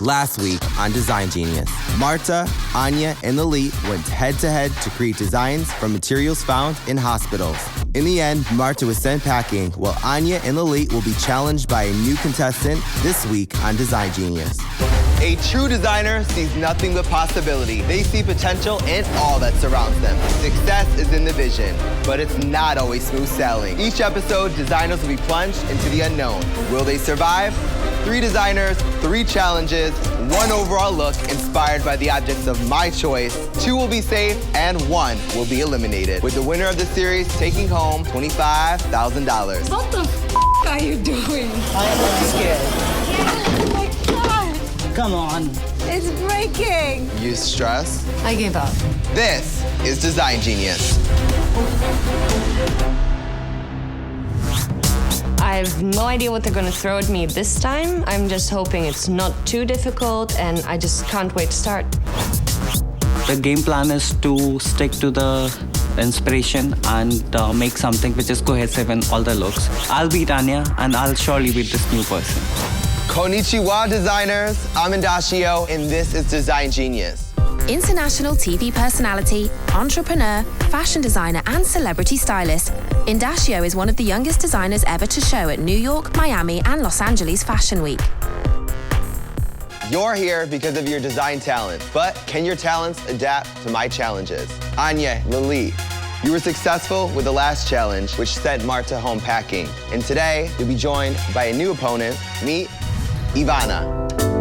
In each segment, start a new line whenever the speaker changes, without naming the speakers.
Last week on Design Genius, Marta, Anja, and Lalit went head-to-head to create designs from materials found in hospitals. In the end, Marta was sent packing, while Anja and Lalit will be challenged by a new contestant this week on Design Genius. A true designer sees nothing but possibility. They see potential in all that surrounds them. Success is in the vision, but it's not always smooth sailing. Each episode, designers will be plunged into the unknown. Will they survive? 3 designers, 3 challenges, 1 overall look inspired by the objects of my choice. 2 will be safe and 1 will be eliminated, with the winner of the series taking home $25,000.
What the are you doing?
I am scared.
Oh my God!
Come on.
It's breaking.
You stress?
I gave up.
This is Design Genius.
I have no idea what they're going to throw at me this time. I'm just hoping it's not too difficult, and I just can't wait to start.
The game plan is to stick to the inspiration and make something which is cohesive in all the looks. I'll beat Anja, and I'll surely beat this new person.
Konnichiwa, designers. I'm Indashio, and this is Design Genius.
International TV personality, entrepreneur, fashion designer, and celebrity stylist, Indashio is one of the youngest designers ever to show at New York, Miami, and Los Angeles Fashion Week.
You're here because of your design talent, but can your talents adapt to my challenges? Anja, Lalit, you were successful with the last challenge, which sent Marta home packing. And today, you'll be joined by a new opponent. Meet Ivana.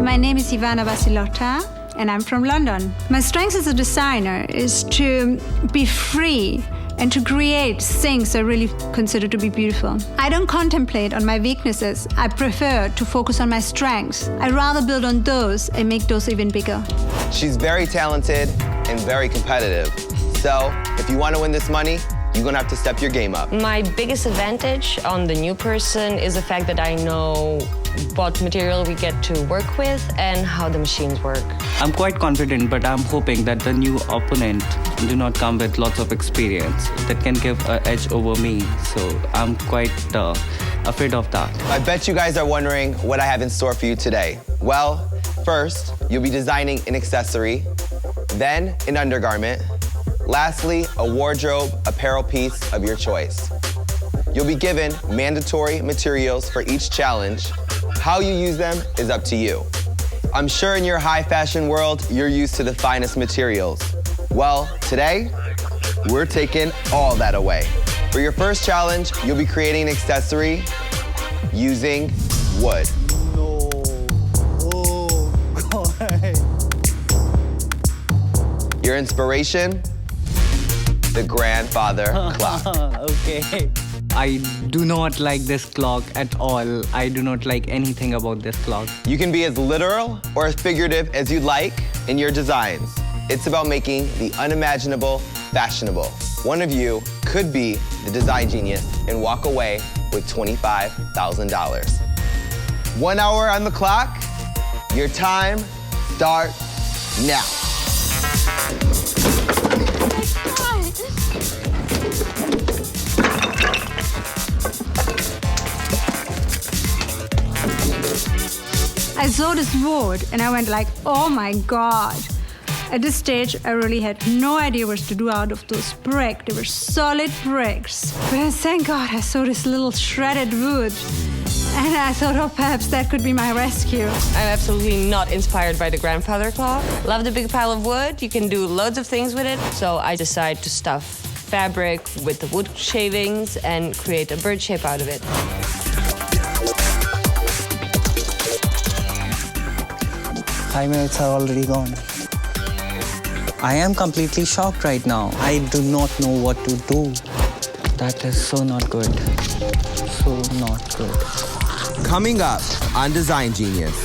My name is Ivana Basilotta, and I'm from London. My strength as a designer is to be free and to create things I really consider to be beautiful. I don't contemplate on my weaknesses. I prefer to focus on my strengths. I rather build on those and make those even bigger.
She's very talented and very competitive. So, if you want to win this money, you're gonna have to step your game up.
My biggest advantage on the new person is the fact that I know what material we get to work with and how the machines work.
I'm quite confident, but I'm hoping that the new opponent do not come with lots of experience that can give an edge over me. So I'm quite afraid of that.
I bet you guys are wondering what I have in store for you today. Well, first, you'll be designing an accessory, then an undergarment, lastly, a wardrobe apparel piece of your choice. You'll be given mandatory materials for each challenge. How you use them is up to you. I'm sure in your high fashion world, you're used to the finest materials. Well, today, we're taking all that away. For your first challenge, you'll be creating an accessory using wood.
No. Oh, God.
Your inspiration? The grandfather clock.
Okay. I do not like this clock at all. I do not like anything about this clock.
You can be as literal or as figurative as you'd like in your designs. It's about making the unimaginable fashionable. One of you could be the design genius and walk away with $25,000. 1 hour on the clock. Your time starts now.
I saw this wood and I went like, oh my God. At this stage, I really had no idea what to do out of those bricks. They were solid bricks. But thank God I saw this little shredded wood. And I thought, oh, perhaps that could be my rescue.
I'm absolutely not inspired by the grandfather clock. Love the big pile of wood. You can do loads of things with it. So I decided to stuff fabric with the wood shavings and create a bird shape out of it.
5 minutes are already gone. I am completely shocked right now. I do not know what to do. That is so not good. So not good.
Coming up on Design Genius.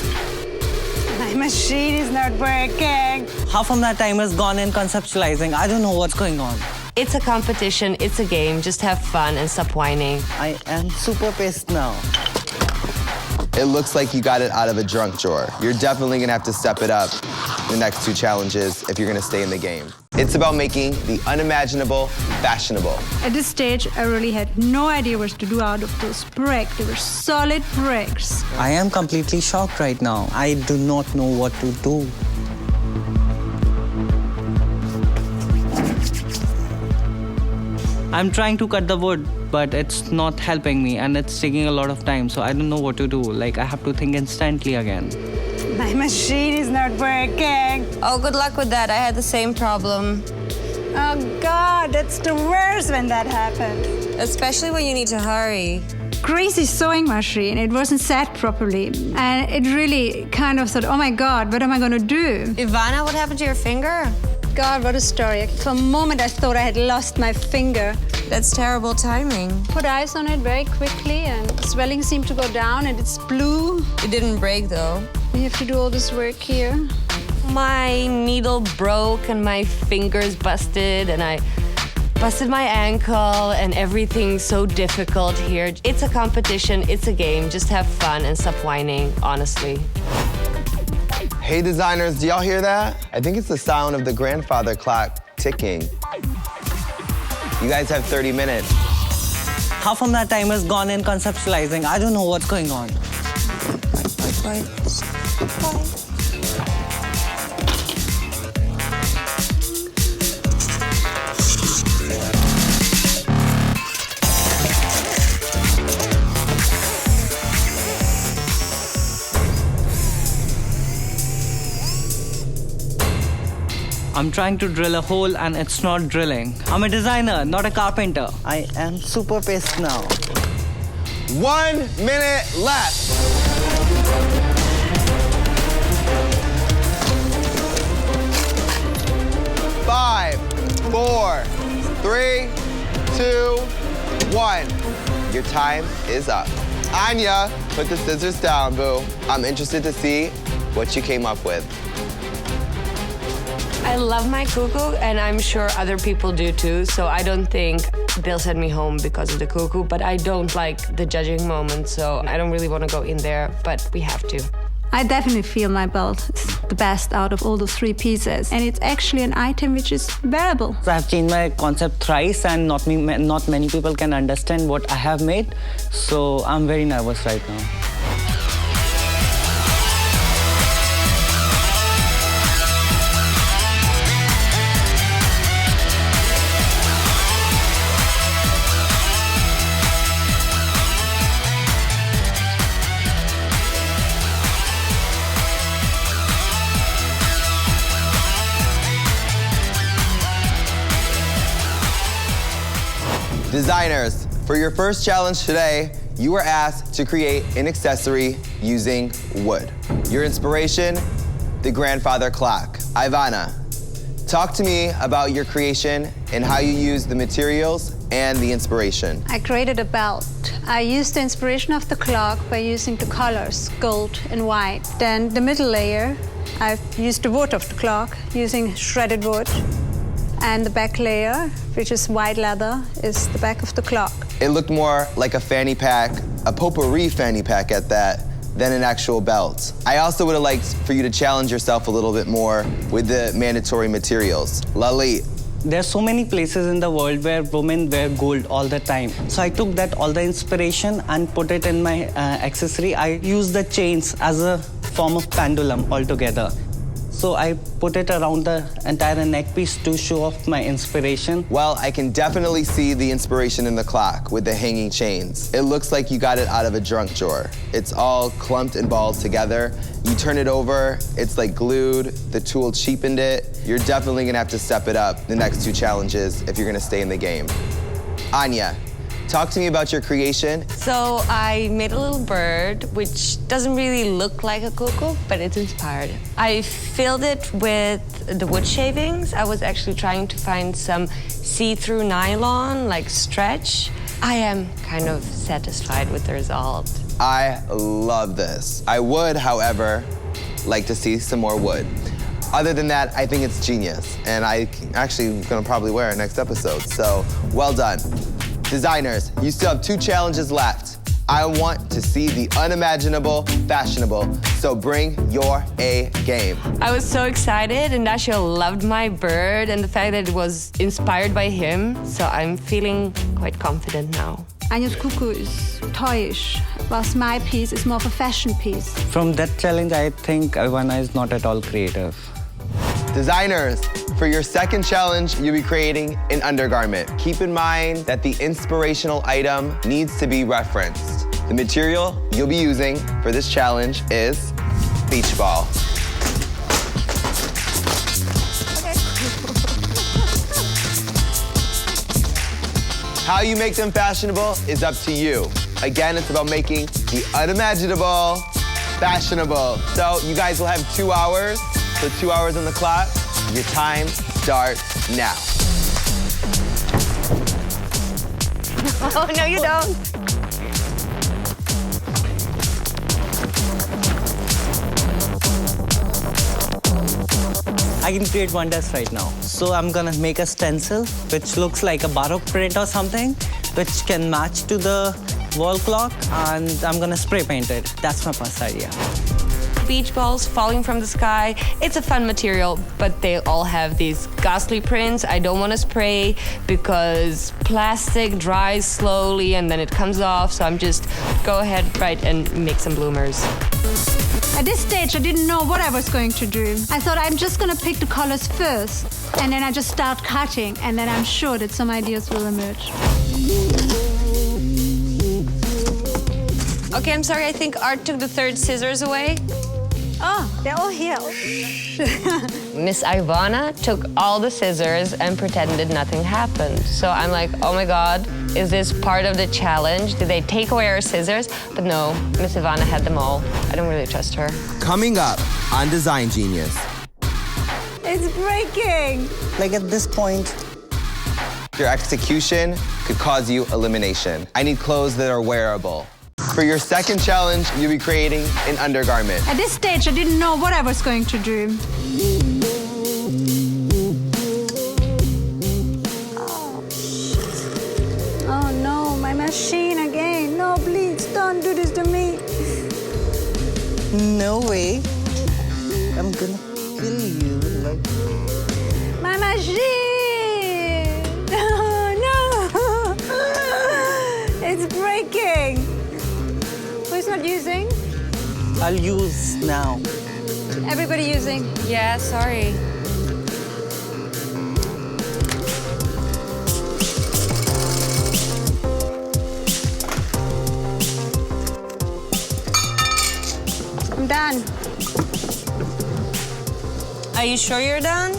My machine is not working.
Half of that time is gone in conceptualizing. I don't know what's going on.
It's a competition, it's a game. Just have fun and stop whining.
I am super pissed now.
It looks like you got it out of a junk drawer. You're definitely gonna have to step it up. the next 2 challenges if you're gonna stay in the game. It's about making the unimaginable fashionable.
At this stage, I really had no idea what to do out of those bricks. They were solid bricks.
I am completely shocked right now. I do not know what to do. I'm trying to cut the wood, but it's not helping me and it's taking a lot of time, so I don't know what to do. Like, I have to think instantly again.
My machine is not working.
Oh, good luck with that. I had the same problem.
Oh God, that's the worst when that happens.
Especially when you need to hurry.
Crazy sewing machine. It wasn't set properly. And it really kind of thought, oh my God, what am I gonna do?
Ivana, what happened to your finger?
God, what a story. For a moment, I thought I had lost my finger.
That's terrible timing.
Put ice on it very quickly and swelling seemed to go down and it's blue.
It didn't break though.
We have to do all this work here.
My needle broke and my fingers busted and I busted my ankle and everything's so difficult here. It's a competition, it's a game. Just have fun and stop whining, honestly.
Hey designers, do y'all hear that? I think it's the sound of the grandfather clock ticking. You guys have 30 minutes.
Half of that time is gone in conceptualizing. I don't know what's going on.
Quiet.
I'm trying to drill a hole and it's not drilling. I'm a designer, not a carpenter. I am super pissed now.
1 minute left. Five, 4, 3, 2, 1. Your time is up. Anja, put the scissors down, boo. I'm interested to see what you came up with.
I love my cuckoo, and I'm sure other people do too, so I don't think they'll send me home because of the cuckoo, but I don't like the judging moment, so I don't really want to go in there, but we have to.
I definitely feel my belt is the best out of all the 3 pieces, and it's actually an item which is wearable.
So I've changed my concept thrice and not many people can understand what I have made, so I'm very nervous right now.
Designers, for your first challenge today, you were asked to create an accessory using wood. Your inspiration, the grandfather clock. Ivana, talk to me about your creation and how you use the materials and the inspiration.
I created a belt. I used the inspiration of the clock by using the colors, gold and white. Then the middle layer, I've used the wood of the clock, using shredded wood. And the back layer, which is white leather, is the back of the clock.
It looked more like a fanny pack, a potpourri fanny pack at that, than an actual belt. I also would have liked for you to challenge yourself a little bit more with the mandatory materials. Lalit.
There's so many places in the world where women wear gold all the time. So I took all the inspiration and put it in my accessory. I used the chains as a form of pendulum altogether. So I put it around the entire neck piece to show off my inspiration.
Well, I can definitely see the inspiration in the clock with the hanging chains. It looks like you got it out of a junk drawer. It's all clumped and balled together. You turn it over, it's like glued. The tool cheapened it. You're definitely gonna have to step it up the next 2 challenges if you're gonna stay in the game. Anja, talk to me about your creation.
So I made a little bird, which doesn't really look like a cuckoo, but it's inspired. I filled it with the wood shavings. I was actually trying to find some see-through nylon, like stretch. I am kind of satisfied with the result.
I love this. I would, however, like to see some more wood. Other than that, I think it's genius, and I actually gonna probably wear it next episode, so well done. Designers, you still have 2 challenges left. I want to see the unimaginable fashionable. so bring your A game.
I was so excited. Indashio loved my bird and the fact that it was inspired by him. So I'm feeling quite confident now.
Anja's cuckoo is toyish, whilst my piece is more of a fashion piece.
From that challenge, I think Ivana is not at all creative.
Designers, for your second challenge, you'll be creating an undergarment. Keep in mind that the inspirational item needs to be referenced. The material you'll be using for this challenge is beach ball. How you make them fashionable is up to you. Again, it's about making the unimaginable fashionable. So you guys will have 2 hours. So 2 hours on the clock. Your time starts now.
Oh, no, you don't.
I can create wonders right now. So I'm gonna make a stencil which looks like a baroque print or something, which can match to the wall clock, and I'm gonna spray paint it. That's my first idea.
Beach balls falling from the sky. It's a fun material, but they all have these ghastly prints. I don't want to spray because plastic dries slowly and then it comes off. So I'm just go ahead, right, and make some bloomers.
At this stage, I didn't know what I was going to do. I thought I'm just gonna pick the colors first, and then I just start cutting, and then I'm sure that some ideas will emerge.
Okay, I'm sorry. I think Art took the third scissors away.
Oh, they're all here.
Miss Ivana took all the scissors and pretended nothing happened. So I'm like, oh my God, is this part of the challenge? Did they take away our scissors? But no, Miss Ivana had them all. I don't really trust her.
Coming up on Design Genius.
It's breaking.
Like at this point,
Your execution could cause you elimination. I need clothes that are wearable. For your second challenge, you'll be creating an undergarment.
At this stage, I didn't know what I was going to do. Oh no, my machine again. No, please, don't do this to me.
no way. I'm gonna kill you. Like,
My machine! Oh no! It's breaking. Who's not using?
I'll use now.
Everybody using.
Yeah, sorry.
I'm done.
Are you sure you're done?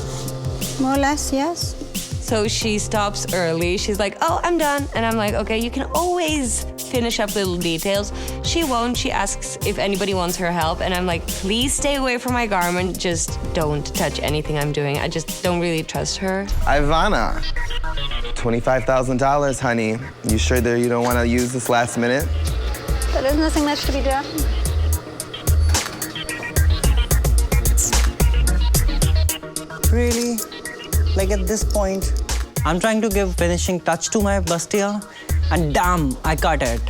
More or less, yes.
So she stops early. She's like, oh, I'm done. And I'm like, okay, you can always finish up little details. She won't. She asks if anybody wants her help. And I'm like, please stay away from my garment. Just don't touch anything I'm doing. I just don't really trust her.
Ivana, $25,000, honey. You sure that you don't want to use this last minute?
But there's nothing much to be done.
Really? Like at this point, I'm trying to give finishing touch to my bustier, and damn, I cut it.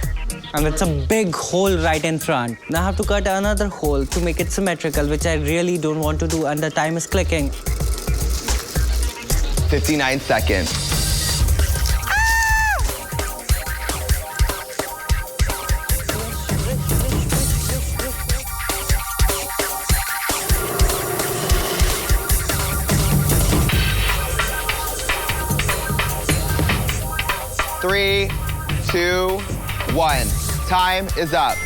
And it's a big hole right in front. Now I have to cut another hole to make it symmetrical, which I really don't want to do, and the time is clicking.
59 seconds. Three, two, one. Time is up.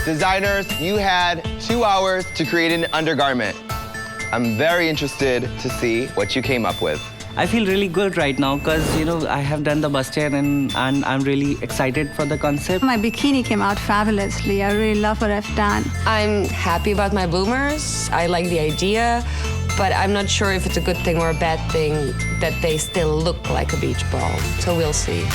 Designers, you had 2 hours to create an undergarment. I'm very interested to see what you came up with.
I feel really good right now because, you know, I have done the bustier and I'm really excited for the concept.
My bikini came out fabulously. I really love what I've done.
I'm happy about my bloomers. I like the idea, but I'm not sure if it's a good thing or a bad thing that they still look like a beach ball. So we'll see.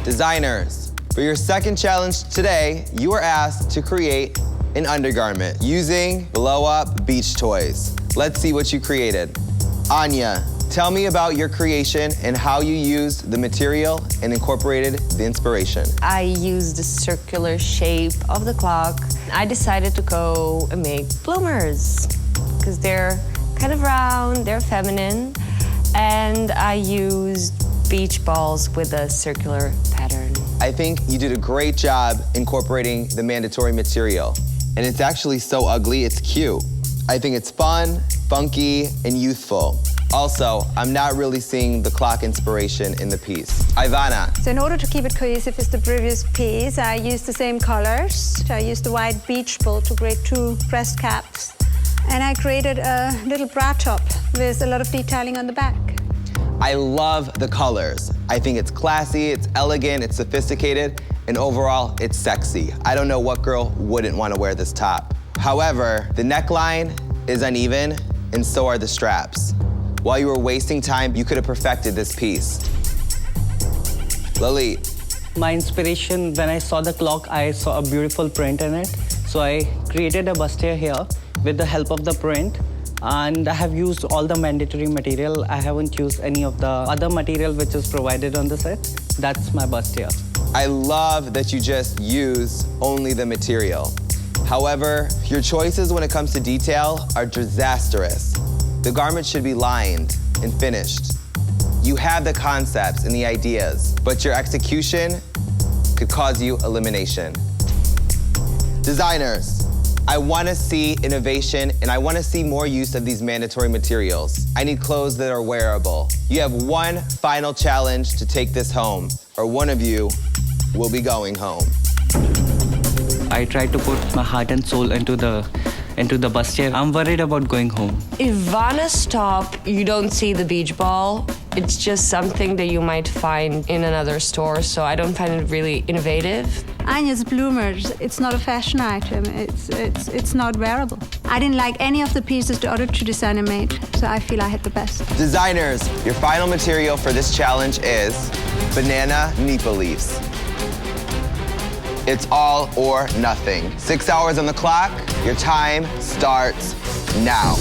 Designers, for your second challenge today, you are asked to create an undergarment using blow-up beach toys. Let's see what you created. Anja, tell me about your creation and how you used the material and incorporated the inspiration.
I used the circular shape of the clock. I decided to go and make bloomers because they're kind of round, they're feminine, and I used beach balls with a circular pattern.
I think you did a great job incorporating the mandatory material. And it's actually so ugly, it's cute. I think it's fun, funky, and youthful. Also, I'm not really seeing the clock inspiration in the piece. Ivana.
So in order to keep it cohesive with the previous piece, I used the same colors. I used the white beach ball to create 2 breast caps. And I created a little bra top with a lot of detailing on the back.
I love the colors. I think it's classy, it's elegant, it's sophisticated, and overall, it's sexy. I don't know what girl wouldn't want to wear this top. However, the neckline is uneven, and so are the straps. While you were wasting time, you could have perfected this piece. Lalit.
My inspiration, when I saw the clock, I saw a beautiful print in it. So I created a bustier here with the help of the print. And I have used all the mandatory material. I haven't used any of the other material which is provided on the set. That's my bustier.
I love that you just use only the material. However, your choices when it comes to detail are disastrous. The garment should be lined and finished. You have the concepts and the ideas, but your execution could cause you elimination. Designers, I want to see innovation and I want to see more use of these mandatory materials. I need clothes that are wearable. You have one final challenge to take this home, or one of you will be going home.
I tried to put my heart and soul into the bustier. I'm worried about going home.
Ivana's top, you don't see the beach ball. It's just something that you might find in another store, so I don't find it really innovative.
Anja's bloomers, it's not a fashion item. It's not wearable. I didn't like any of the pieces the other 2 designers made, so I feel I had the best.
Designers, your final material for this challenge is banana nipa leaves. It's all or nothing. 6 hours on the clock, your time starts now.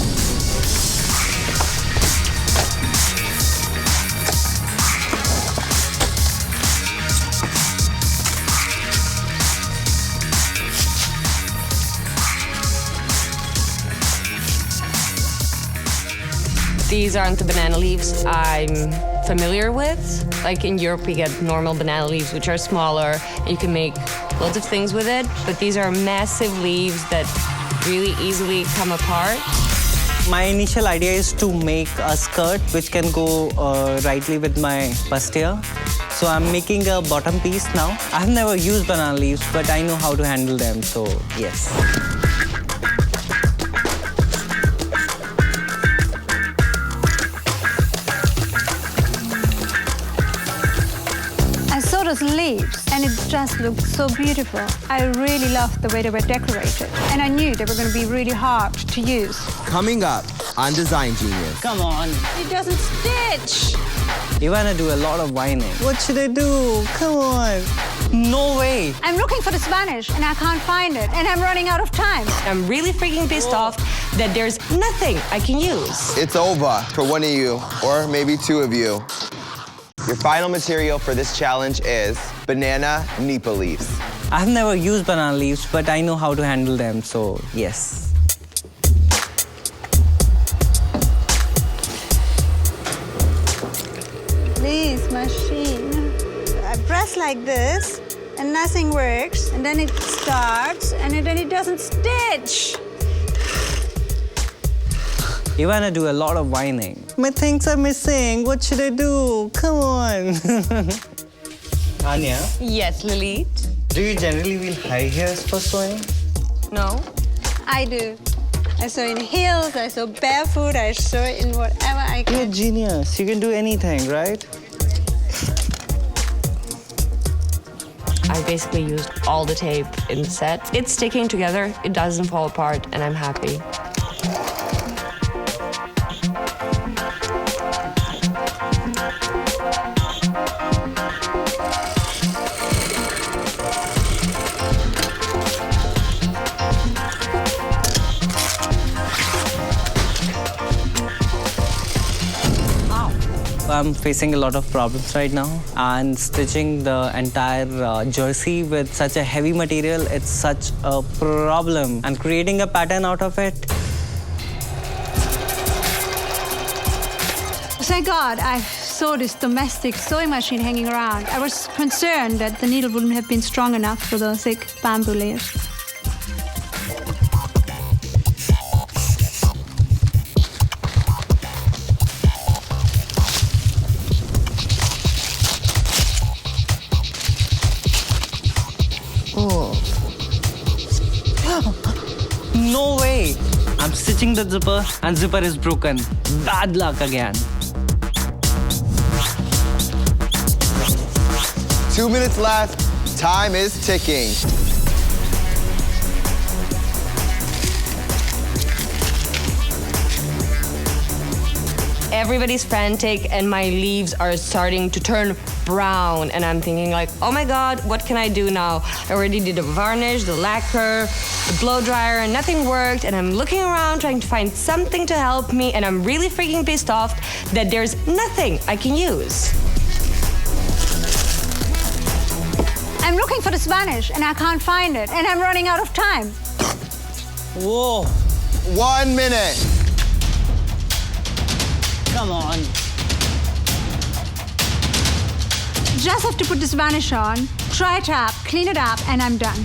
These aren't the banana leaves I'm familiar with. Like in Europe, we get normal banana leaves, which are smaller, and you can make loads of things with it. But these are massive leaves that really easily come apart.
My initial idea is to make a skirt which can go rightly with my bustier. So I'm making a bottom piece now. I've never used banana leaves, but I know how to handle them, so yes.
Those leaves, and it just looked so beautiful. I really loved the way they were decorated, and I knew they were going to be really hard to use.
Coming up on Design Genius.
Come on.
It doesn't stitch.
Ivana do a lot of whining. What should I do? Come on. No way.
I'm looking for the Spanish, and I can't find it, and I'm running out of time.
I'm really freaking pissed off that there's nothing I can use.
It's over for one of you, or maybe 2 of you. Your final material for this challenge is banana nipa leaves.
I've never used banana leaves, but I know how to handle them, so yes.
Please, machine. I press like this, and nothing works, and then it starts, and then it doesn't stitch.
Ivana do a lot of whining. My things are missing. What should I do? Come on. Anja,
Yes, Lalit?
do you generally wear high heels for sewing?
No?
I do. I sew in heels, I sew barefoot, I sew in whatever I
You're a
can.
genius. You can do anything, right?
I basically used all the tape in the set. It's sticking together, it doesn't fall apart, and I'm happy.
I'm facing a lot of problems right now. And stitching the entire jersey with such a heavy material, it's such a problem. And creating a pattern out of it.
Thank God I saw this domestic sewing machine hanging around. I was concerned that the needle wouldn't have been strong enough for the thick bamboo layers.
No way! I'm stitching the zipper and zipper is broken. Bad luck again.
2 minutes left. Time is ticking.
Everybody's frantic and my leaves are starting to turn brown and I'm thinking like, oh my God, what can I do now? I already did the varnish, the lacquer, the blow dryer, and nothing worked, and I'm looking around trying to find something to help me, and I'm really freaking pissed off that there's nothing I can use.
I'm looking for this varnish and I can't find it, and I'm running out of time.
Whoa!
1 minute.
Come on.
Just have to put this varnish on, try it up, clean it up, and I'm done.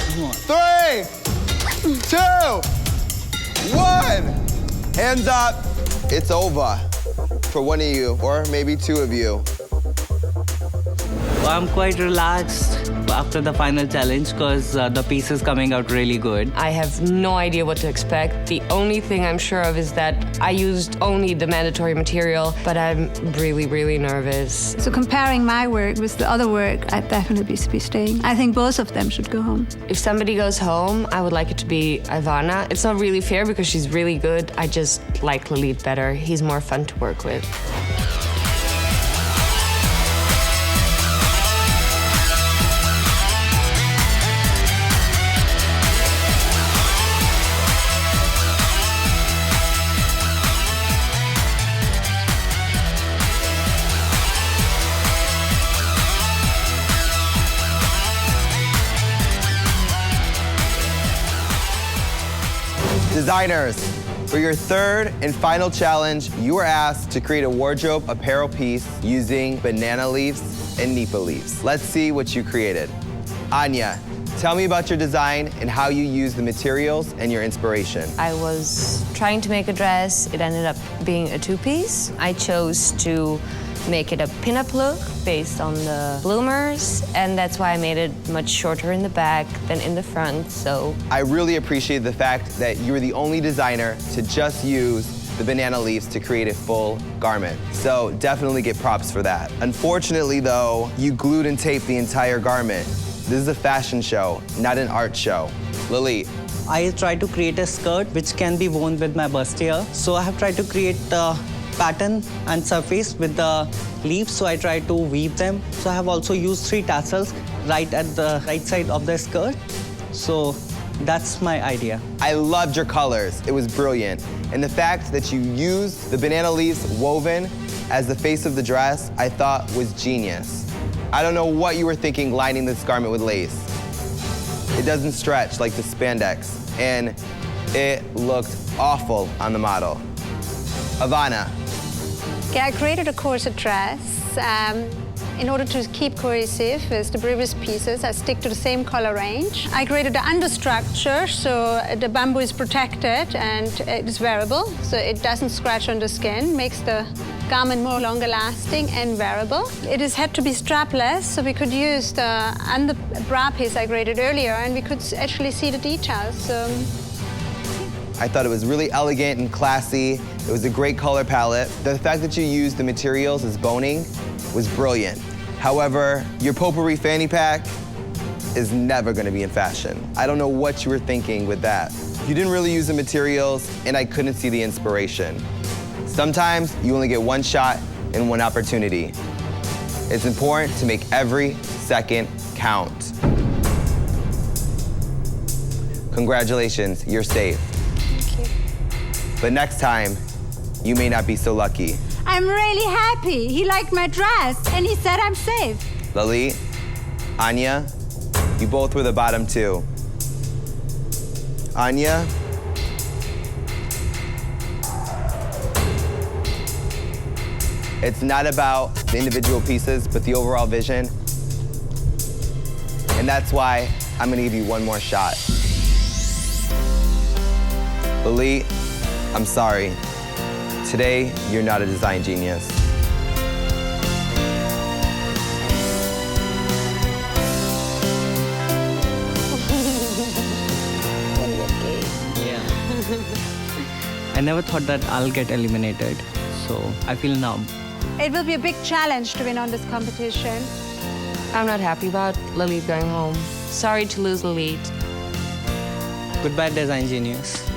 Come on.
3, 2, 1. Hands up. It's over for one of you, or maybe two of you.
I'm quite relaxed after the final challenge because the piece is coming out really good.
I have no idea what to expect. The only thing I'm sure of is that I used only the mandatory material, but I'm really, really nervous.
So comparing my work with the other work, I'd definitely be staying. I think both of them should go home.
If somebody goes home, I would like it to be Ivana. It's not really fair because she's really good. I just like Lalit better. He's more fun to work with.
Designers, for your third and final challenge, you were asked to create a wardrobe apparel piece using banana leaves and nipa leaves. Let's see what you created. Anja, tell me about your design and how you use the materials and your inspiration.
I was trying to make a dress. It ended up being a two-piece. I chose to make it a pin-up look based on the bloomers, and that's why I made it much shorter in the back than in the front, so.
I really appreciate the fact that you were the only designer to just use the banana leaves to create a full garment. So definitely get props for that. Unfortunately though, you glued and taped the entire garment. This is a fashion show, not an art show. Lalit.
I tried to create a skirt which can be worn with my bustier. So I have tried to create the pattern and surface with the leaves, so I tried to weave them. So I have also used 3 tassels right at the right side of the skirt. So that's my idea.
I loved your colors. It was brilliant. And the fact that you used the banana leaves woven as the face of the dress, I thought was genius. I don't know what you were thinking lining this garment with lace. It doesn't stretch like the spandex, and it looked awful on the model. Ivana.
Yeah, I created a corset dress. In order to keep cohesive with the previous pieces, I stick to the same color range. I created the understructure, so the bamboo is protected and it is wearable, so it doesn't scratch on the skin, makes the garment more longer lasting and wearable. It has had to be strapless, so we could use the under bra piece I created earlier, and we could actually see the details.
I thought it was really elegant and classy. It was a great color palette. The fact that you used the materials as boning was brilliant. However, your potpourri fanny pack is never gonna be in fashion. I don't know what you were thinking with that. You didn't really use the materials, and I couldn't see the inspiration. Sometimes you only get one shot and one opportunity. It's important to make every second count. Congratulations, you're safe.
Thank you.
But next time, you may not be so lucky.
I'm really happy. He liked my dress and he said I'm safe.
Lalit, Anja, you both were the bottom two. Anja, it's not about the individual pieces, but the overall vision. And that's why I'm gonna give you one more shot. Lalit, I'm sorry. Today, you're not a design genius.
Yeah. I never thought that I'll get eliminated, so I feel numb.
It will be a big challenge to win on this competition.
I'm not happy about Lalit going home. Sorry to lose Lalit.
Goodbye, design genius.